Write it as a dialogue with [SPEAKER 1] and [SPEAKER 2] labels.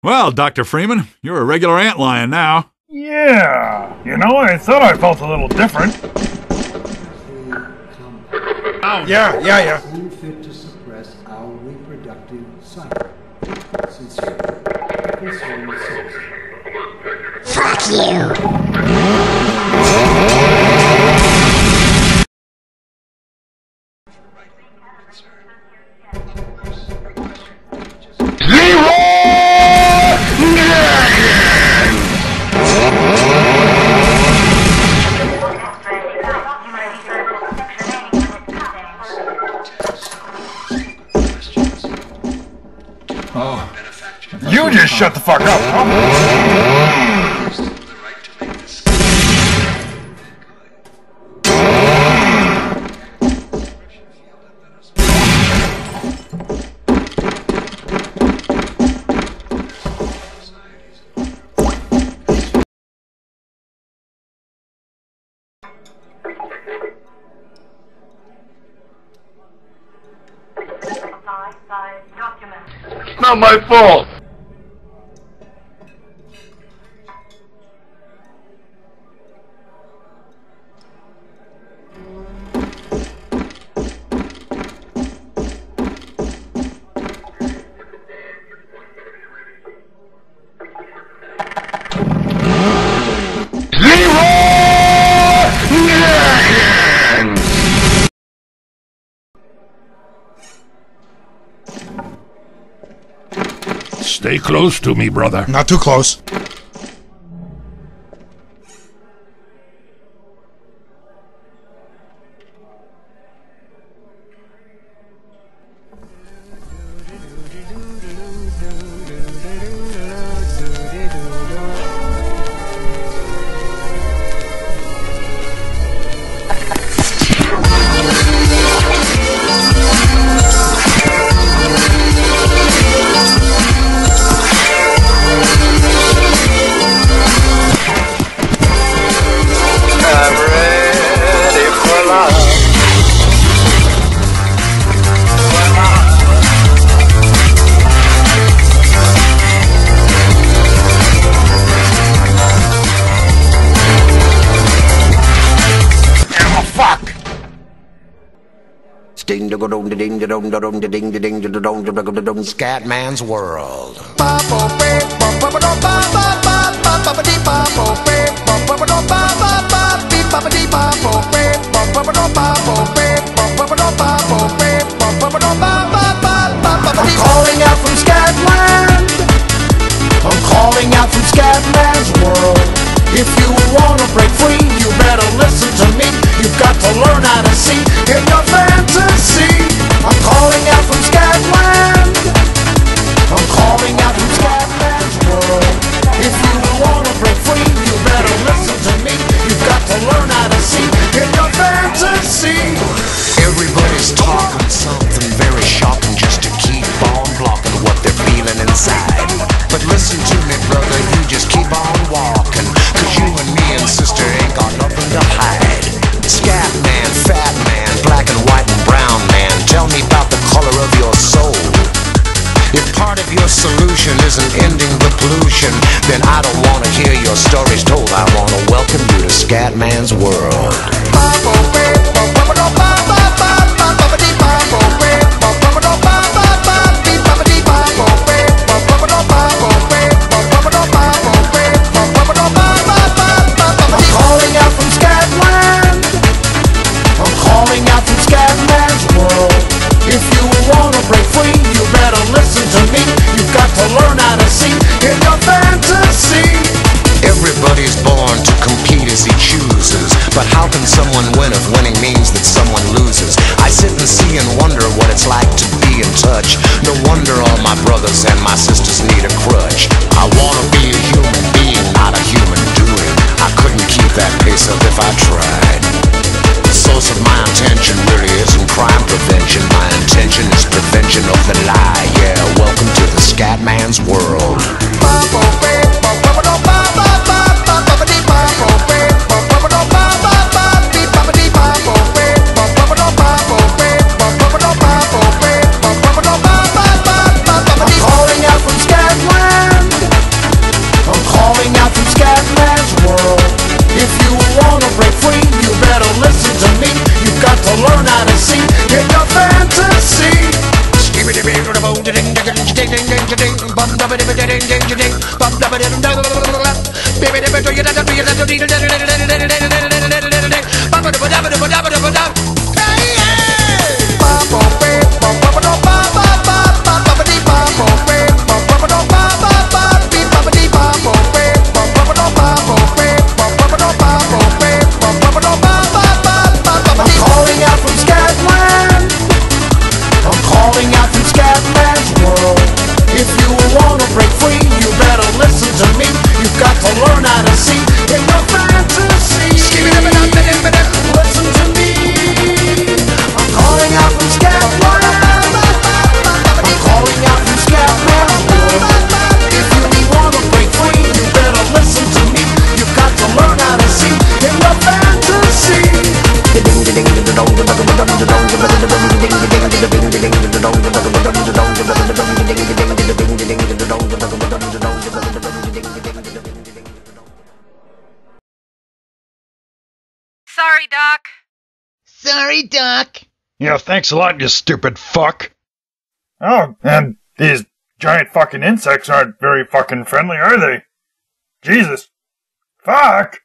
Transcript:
[SPEAKER 1] Well, Dr. Freeman, you're a regular antlion now.
[SPEAKER 2] Yeah, you know, I thought I felt a little different.
[SPEAKER 3] Oh, yeah.
[SPEAKER 4] Unfit to suppress our reproductive cycle. Sincerely, concerned citizen.
[SPEAKER 5] Fuck you!
[SPEAKER 2] You just shut the fuck up, huh?
[SPEAKER 3] It's not my fault.
[SPEAKER 6] Stay close to me, brother.
[SPEAKER 7] Not too close.
[SPEAKER 8] Scatman's World.
[SPEAKER 9] I'm calling out from Scatland. I'm calling out from Scatman's World. If you wanna break free, you better listen to me. You've got to learn how to see in your fantasy. I'm calling out from Scatland. I'm calling out from Scatman's World. If you wanna break free, you better listen to me. You've got to learn how to see in your fantasy.
[SPEAKER 8] Everybody's talking something very shocking just to keep on blocking what they're feeling inside. But listen to me, brother, you just keep on walking, 'cause you and me and sister ain't got nothing to hide. Scat man, fat man, black and white and brown man, tell me about the color of your soul. If part of your solution isn't ending the pollution, then I don't want to hear your stories told. I want to welcome you to Scatman's World.
[SPEAKER 9] I'm calling out from Scatland. I'm calling out from Scatman's World. If you wanna break free, you better listen to me. You've got to learn how to see in your fantasy.
[SPEAKER 8] Everybody's born to compete as he chooses, but how can someone win if winning means that someone loses? I sit and see and wonder what it's like to be in touch. No wonder all my brothers and my sisters need a crutch. I wanna be a human being, not a human doing. I couldn't keep that pace up if I tried. The source of my intention really isn't crime prevention. My intention is prevention of the lie. Yeah, welcome to the Scatman's World.
[SPEAKER 9] I'm calling out from Scatland.
[SPEAKER 6] Sorry, Doc.
[SPEAKER 7] Sorry, Doc.
[SPEAKER 2] Yeah, thanks a lot, you stupid fuck. Oh, and these giant fucking insects aren't very fucking friendly, are they? Jesus. Fuck!